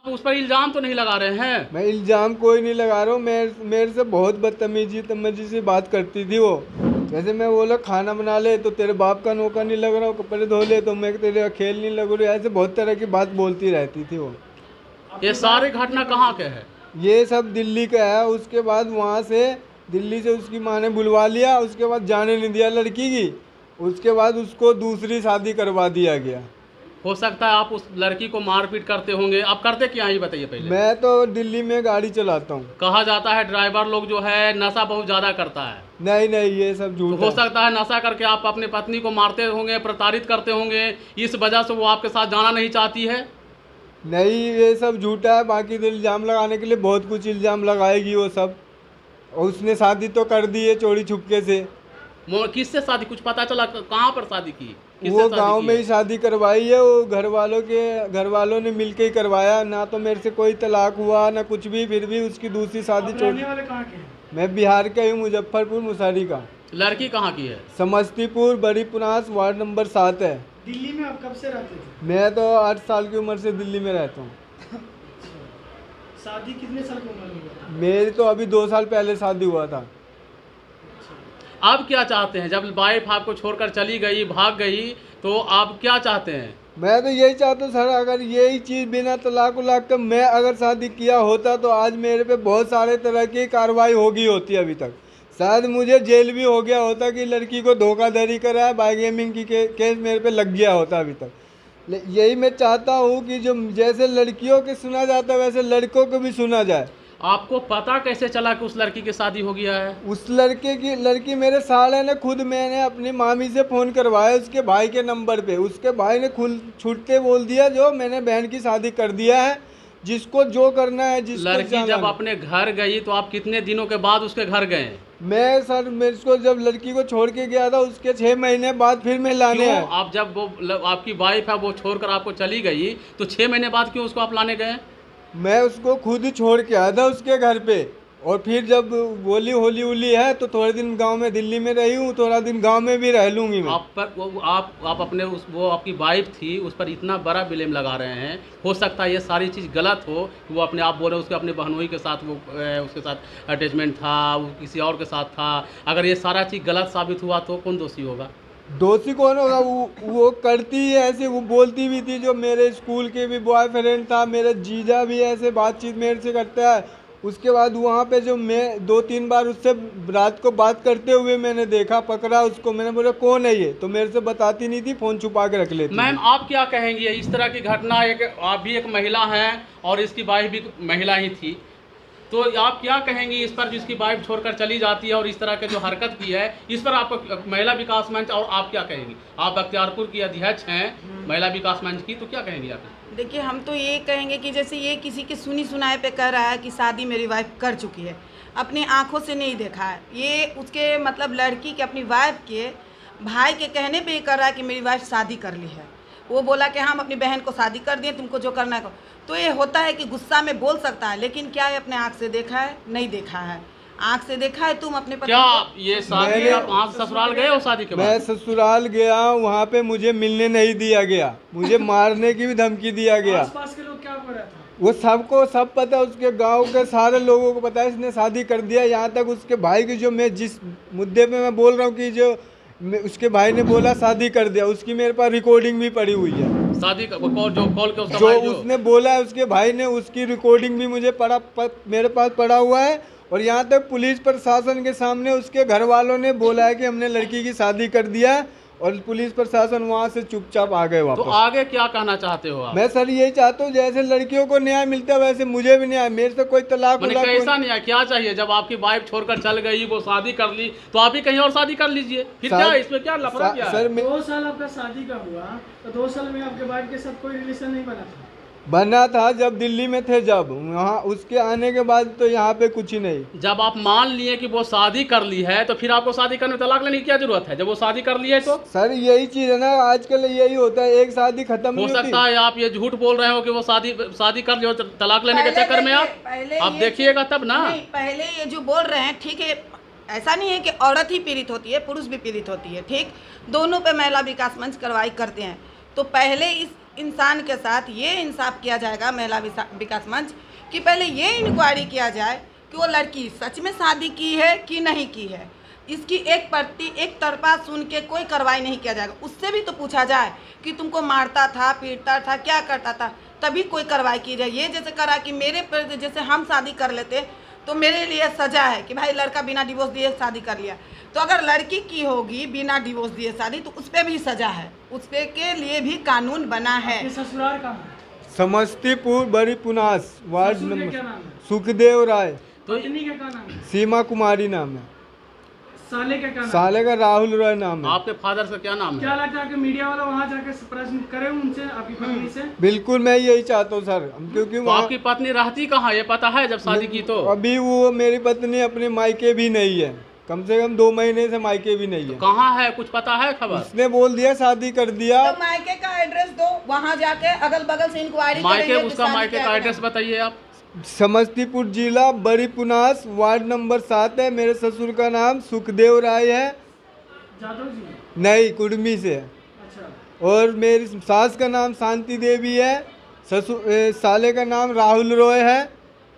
उस पर इल्जाम तो नहीं लगा रहे हैं? मैं इल्जाम कोई नहीं लगा रहा हूँ। मेरे से बहुत बदतमीजी से बात करती थी वो। जैसे मैं बोला खाना बना ले तो तेरे बाप का नौकर नहीं लग रहा हूँ, कपड़े धो ले तो मैं तेरे अकेले नहीं लग रही, ऐसे बहुत तरह की बात बोलती रहती थी वो। ये सारी घटना कहाँ के है? ये सब दिल्ली का है। उसके बाद वहाँ से दिल्ली से उसकी माँ ने बुलवा लिया, उसके बाद जाने नहीं दिया लड़की की। उसके बाद उसको दूसरी शादी करवा दिया गया। हो सकता है आप उस लड़की को मारपीट करते होंगे। आप करते क्या हैं ये बताइए पहले। मैं तो दिल्ली में गाड़ी चलाता हूँ। कहा जाता है ड्राइवर लोग जो है नशा बहुत ज़्यादा करता है। नहीं नहीं, ये सब तो झूठ हो है। सकता है नशा करके आप अपनी पत्नी को मारते होंगे, प्रताड़ित करते होंगे, इस वजह से वो आपके साथ जाना नहीं चाहती है। नहीं, ये सब झूठा है। बाकी तो इल्ज़ाम लगाने के लिए बहुत कुछ इल्ज़ाम लगाएगी वो सब। और उसने शादी तो कर दी है चोरी छुपके से। किससे शादी, कुछ पता चला कहाँ पर शादी की? किससे वो शादी गांव की में है? ही शादी करवाई है। वो घर वालों ने मिलके ही करवाया। ना तो मेरे से कोई तलाक हुआ ना कुछ भी, फिर भी उसकी दूसरी शादी आप छोड़। रहने वाले कहाँ के हैं? मैं बिहार का हूँ, मुजफ्फरपुर मुसहरी का। लड़की कहाँ की है? समस्तीपुर बड़ी पुनास वार्ड नंबर 7 है। दिल्ली में आप कब से रहते थे? मैं तो 8 साल की उम्र से दिल्ली में रहता हूँ। शादी कितने साल की उम्र में हुआ था? मेरी तो अभी 2 साल पहले शादी हुआ था। आप क्या चाहते हैं? जब वाइफ आपको छोड़कर चली गई, भाग गई, तो आप क्या चाहते हैं? मैं तो यही चाहता हूँ सर, अगर यही चीज़ बिना तलाक उलाक का मैं अगर शादी किया होता तो आज मेरे पे बहुत सारे तरह की कार्रवाई होगी होती अभी तक। शायद मुझे जेल भी हो गया होता कि लड़की को धोखाधड़ी करा है, बाइगेमिंग की केस मेरे पे लग गया होता अभी तक। यही मैं चाहता हूँ कि जो जैसे लड़कियों के सुना जाता है वैसे लड़कों को भी सुना जाए। आपको पता कैसे चला कि उस लड़की की शादी हो गया है? उस लड़की मेरे साले ने खुद, मैंने अपनी मामी से फ़ोन करवाया उसके भाई के नंबर पे। उसके भाई ने खुद छूटते बोल दिया जो मैंने बहन की शादी कर दिया है, जिसको जो करना है जिसको लड़की जाना जब है। अपने घर गई तो आप कितने दिनों के बाद उसके घर गए? मैं सर, मेरे को जब लड़की को छोड़ के गया था उसके 6 महीने बाद फिर मैं लाने क्यों? आया। आप जब वो आपकी वाइफ है वो छोड़कर आपको चली गई तो 6 महीने बाद क्यों उसको आप लाने गए? मैं उसको खुद ही छोड़ के आया था उसके घर पे। और फिर जब बोली होली उली है तो थोड़े दिन गांव में दिल्ली में रही हूँ, थोड़ा दिन गांव में भी रह लूँगी मैं। आप पर आप अपने वो आपकी वाइफ थी उस पर इतना बड़ा ब्लेम लगा रहे हैं। हो सकता है ये सारी चीज़ गलत हो, वो अपने आप बोल रहे उसके अपने बहनोई के साथ वो उसके साथ अटैचमेंट था, वो किसी और के साथ था। अगर ये सारा चीज़ गलत साबित हुआ तो कौन दोषी होगा? दोषी कौन होगा? वो करती है ऐसे, वो बोलती भी थी। जो मेरे स्कूल के भी बॉयफ्रेंड था, मेरा जीजा भी ऐसे बातचीत मेरे से करता है। उसके बाद वहाँ पे जो मैं 2-3 बार उससे रात को बात करते हुए मैंने देखा, पकड़ा उसको। मैंने बोला कौन है ये, तो मेरे से बताती नहीं थी, फ़ोन छुपा के रख लेती थी। मैम आप क्या कहेंगी इस तरह की घटना? आप भी एक महिला हैं और इसकी वाइफ भी महिला ही थी, तो आप क्या कहेंगी इस पर जिसकी वाइफ छोड़कर चली जाती है और इस तरह के जो हरकत की है इस पर? आपको महिला विकास मंच और आप क्या कहेंगी? आप बख्तियारपुर की अध्यक्ष हैं महिला विकास मंच की, तो क्या कहेंगी आप? देखिए, हम तो ये कहेंगे कि जैसे ये किसी के सुनी सुनाए पे कह रहा है कि शादी मेरी वाइफ कर चुकी है, अपनी आंखों से नहीं देखा है। ये उसके मतलब लड़की के अपनी वाइफ के भाई के कहने पे ये कर रहा है कि मेरी वाइफ शादी कर ली है। वो बोला कि हम अपनी बहन को शादी कर दिए, तुमको जो करना है करो। तो ये होता है कि गुस्सा में बोल सकता है, लेकिन क्या ये अपने आँख से देखा है? नहीं देखा है। आँख से देखा है तुम अपने पति क्या को? ये शादी आप वहाँ ससुराल गए हो शादी के मैं बाद? ससुराल गया, वहाँ पे मुझे मिलने नहीं दिया गया, मुझे मारने की भी धमकी दिया गया। आसपास के लोग क्या कर रहा था? वो सबको सब पता, उसके गांव के सारे लोगों को पता है इसने शादी कर दिया। यहाँ तक उसके भाई की, जो मैं जिस मुद्दे पे मैं बोल रहा हूँ कि जो उसके भाई ने बोला शादी कर दिया, उसकी मेरे पास रिकॉर्डिंग भी पड़ी हुई है। शादी का कॉल जो कॉल के उसका जो भाई उसने बोला है उसके भाई ने, उसकी रिकॉर्डिंग भी मुझे मेरे पास पड़ा हुआ है। और यहाँ तक पुलिस प्रशासन के सामने उसके घर वालों ने बोला है कि हमने लड़की की शादी कर दिया, और पुलिस प्रशासन वहाँ से चुपचाप आ गए तो वापस। आगे क्या कहना चाहते हो आप? मैं सर यही चाहता हूँ जैसे लड़कियों को न्याय मिलता है वैसे मुझे भी न्याय। मेरे से कोई तलाक मैंने कैसा नहीं है, क्या चाहिए? जब आपकी वाइफ छोड़कर चल गई, वो शादी कर ली, तो आप भी कहीं और शादी कर लीजिए। फिर क्या इसमें क्या लफड़ा क्या है? सर 2 साल आपका शादी का हुआ, तो 2 साल में आपके वाइफ के साथ कोई रिलेशन नहीं बना था? बना था जब दिल्ली में थे, जब वहाँ उसके आने के बाद तो यहाँ पे कुछ ही नहीं। जब आप मान लिए कि वो शादी कर ली है तो फिर आपको शादी करने में तलाक लेने की क्या जरूरत है? जब वो शादी कर ली है तो सर यही चीज है ना, आजकल यही होता है, एक शादी खत्म हो नहीं होती। सकता है आप ये झूठ बोल रहे हो कि वो शादी कर ली हो तलाक लेने के चक्कर में आप देखिएगा तब ना। नहीं, पहले ये जो बोल रहे हैं ठीक है, ऐसा नहीं है कि औरत ही पीड़ित होती है, पुरुष भी पीड़ित होती है। ठीक, दोनों पे महिला विकास मंच कार्रवाई करते हैं। तो पहले इस इंसान के साथ ये इंसाफ किया जाएगा महिला विकास मंच कि पहले ये इंक्वायरी किया जाए कि वो लड़की सच में शादी की है कि नहीं की है। इसकी एक तरफा सुन के कोई कार्रवाई नहीं किया जाएगा। उससे भी तो पूछा जाए कि तुमको मारता था, पीटता था, क्या करता था, तभी कोई कार्रवाई की जाए। ये जैसे करा कि मेरे पर जैसे हम शादी कर लेते तो मेरे लिए सजा है कि भाई लड़का बिना डिवोर्स दिए शादी कर लिया, तो अगर लड़की की होगी बिना डिवोर्स दिए शादी तो उस पर भी सजा है, उस पे के लिए भी कानून बना है। आपके ससुराल कहाँ है? समस्तीपुर बड़ी पुनास वार्ड ससुर के नंबर क्या नाम है? सुखदेव राय, पत्नी का क्या नाम है? सीमा कुमारी नाम है, साले का क्या नाम है? साले का राहुल रॉय नाम है। आपके फादर का क्या नाम क्या है? लगता है कि मीडिया वाला वहाँ जाके प्रश्न करे उनसे, आपकी पत्नी से? बिल्कुल मैं यही चाहता हूँ सर, क्योंकि तो वहाँ आपकी पत्नी रहती कहाँ ये पता है जब शादी की तो? अभी वो मेरी पत्नी अपने मायके भी नहीं है, कम से कम 2 महीने से मायके भी नहीं है। कहाँ है कुछ पता है खबर? उसने बोल दिया शादी कर दिया। तो मायके का एड्रेस दो, वहाँ जाके अगल बगल से इंक्वायरी मायके करेंगे कि उसका शादी मायके क्या का है। एड्रेस बताइए आप। समस्तीपुर जिला बड़ी पुनास वार्ड नंबर 7 है। मेरे ससुर का नाम सुखदेव राय है, जादव जी? नहीं कुर्मी से है। अच्छा। और मेरी सास का नाम शांति देवी है, साले का नाम राहुल रॉय है,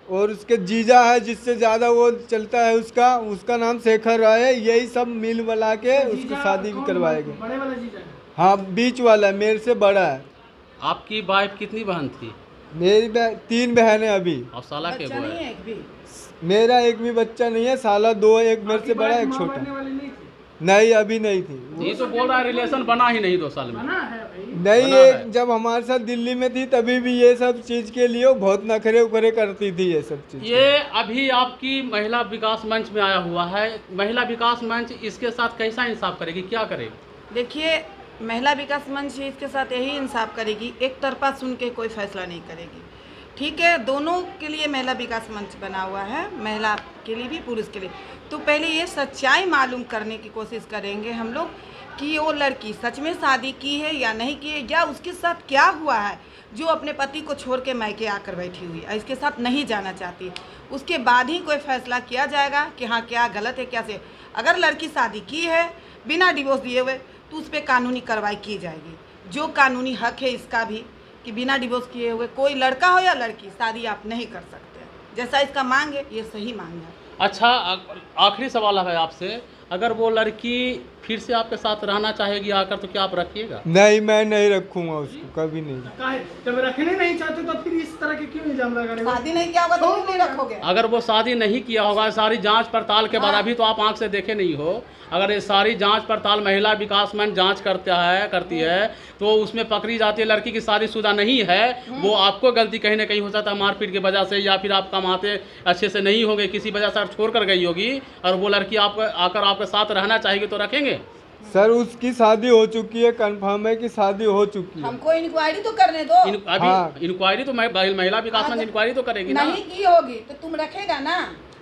और उसके जीजा है जिससे ज़्यादा वो चलता है उसका नाम शेखर राय है। यही सब मिल मिला के उसकी जीजा शादी भी कौन? करवाएंगे। बड़े वाला जीजा है? हाँ बीच वाला है, मेरे से बड़ा है। आपकी वाइफ कितनी बहन थी? मेरी 3 बहनें अभी, और साला के बच्चा वो नहीं है? है एक भी। मेरा एक भी बच्चा नहीं है, साला 2 है, एक मेरे से आपकी बड़ा वाइफ एक माँ छोटा। बनने वाली नहीं थी? नहीं अभी नहीं थी। ये तो बोल रहा है रिलेशन बना ही नहीं 2 साल में। बना है भाई। नहीं बना ये है। जब हमारे साथ दिल्ली में थी तभी भी ये सब चीज़ के लिए वो बहुत नखरे उखरे करती थी ये सब चीज़। ये अभी आपकी महिला विकास मंच में आया हुआ है। महिला विकास मंच इसके साथ कैसा इंसाफ करेगी, क्या करेगी? देखिए, महिला विकास मंच इसके साथ यही इंसाफ करेगी, एक तरफा सुन के कोई फैसला नहीं करेगी। ठीक है, दोनों के लिए महिला विकास मंच बना हुआ है, महिला के लिए भी पुरुष के लिए। तो पहले ये सच्चाई मालूम करने की कोशिश करेंगे हम लोग कि वो लड़की सच में शादी की है या नहीं की है, या उसके साथ क्या हुआ है जो अपने पति को छोड़ के मायके आकर बैठी हुई है, इसके साथ नहीं जाना चाहती है। उसके बाद ही कोई फैसला किया जाएगा कि हाँ क्या गलत है क्या से। अगर लड़की शादी की है बिना डिवोर्स दिए हुए तो उस पर कानूनी कार्रवाई की जाएगी, जो कानूनी हक है इसका भी कि बिना डिवोर्स किए हुए कोई लड़का हो या लड़की शादी आप नहीं कर सकते। जैसा इसका मांग है ये सही मांग है। अच्छा, आखिरी सवाल है आपसे, अगर वो लड़की फिर से आपके साथ रहना चाहेगी आकर तो क्या आप रखिएगा? नहीं मैं नहीं रखूंगा उसको, कभी नहीं। काहे? जब रखने नहीं चाहते तो फिर इस तरह के क्यों इल्जाम लगा रहे हो? शादी नहीं किया होगा तो क्यों नहीं रखोगे? अगर वो शादी नहीं किया होगा, सारी जांच पड़ताल के बाद, अभी तो आप आंख से देखे नहीं हो, अगर ये सारी जांच पड़ताल महिला विकास मंच जांच करती है तो उसमें पकड़ी जाती है लड़की की शादीशुदा नहीं है, वो आपको गलती कहीं ना कहीं हो सकता है मारपीट की वजह से, या फिर आप कमाते अच्छे से नहीं होंगे, किसी वजह से आप छोड़ कर गई होगी, और वो लड़की आप आकर आपके साथ रहना चाहेगी तो रखेंगे? सर उसकी शादी हो चुकी है, कंफर्म है कि शादी हो चुकी है। हमको इंक्वायरी तो करने दो। अभी हाँ। इंक्वायरी तो महिला विकास मंच इंक्वायरी तो करेगी ना। नहीं की होगी तो तुम रखेगा ना,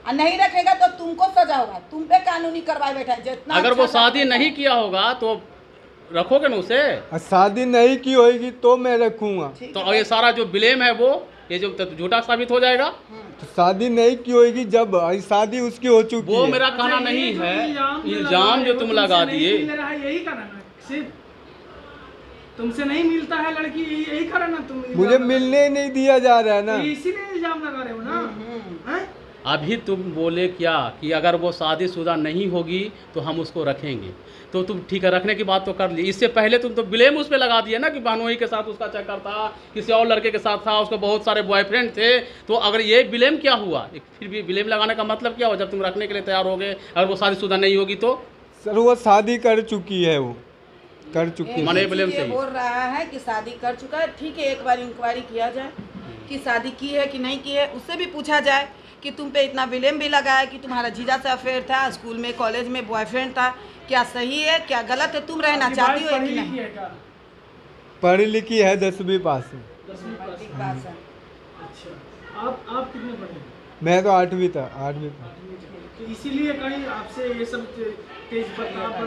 और नहीं रखेगा तो तुमको सजा होगा, तुम पे कानूनी कार्रवाई बैठा है। जितना अगर अच्छा वो शादी बैठा है। नहीं किया होगा तो रखोगे ना उसे? और शादी नहीं की होगी तो मैं रखूंगा। ठीक तो है। ये सारा जो ब्लेम है वो ये जो झूठा साबित हो जाएगा। तो शादी नहीं की होगी जब शादी उसकी हो चुकी वो है। मेरा कहना अच्छा, नहीं ये जो है, इल्जाम जो तुम लगा दिए। मिल रहा है यही कारण है, सिर्फ तुमसे नहीं मिलता है लड़की, यही कारण है तुम इल्जाम मुझे लगा रहे मिलने ही नहीं दिया जा रहा है ना। हो। इसीलिए इल्जाम लगा रहे हो ना? हैं? अभी तुम बोले क्या कि अगर वो शादीशुदा नहीं होगी तो हम उसको रखेंगे, तो तुम ठीक है रखने की बात तो कर ली। इससे पहले तुम तो ब्लेम उस पर लगा दिए ना कि बहनोई के साथ उसका चक्कर था, किसी और लड़के के साथ था, उसको बहुत सारे बॉयफ्रेंड थे। तो अगर ये ब्लेम क्या हुआ, फिर भी ब्लेम लगाने का मतलब क्या हुआ? जब तुम रखने के लिए तैयार हो गए, अगर वो शादीशुदा नहीं होगी तो? सर वो शादी कर चुकी है, वो कर चुकी है। मने एक ब्लेम चीज़ ये से ही। बोल रहा है कि शादी कर चुका है, ठीक है, एक बार इंक्वायरी किया जाए कि शादी की है कि नहीं की है। उससे भी पूछा जाए कि तुम पे इतना ब्लेम भी लगा है कि तुम्हारा जीजा से अफेयर था, स्कूल में कॉलेज में बॉयफ्रेंड था, क्या सही है क्या गलत है, तुम रहना आपकी चाहती वाइफ हो पढ़ी कि लिखी नहीं? है क्या? पढ़ी लिखी है, 10वीं पास है। 10वीं पास। ठीक बात है। अच्छा, आप कितने पढ़े? मैं तो 8वीं था, 8वीं। तो इसीलिए कहीं आपसे ये सब तेज बदलाव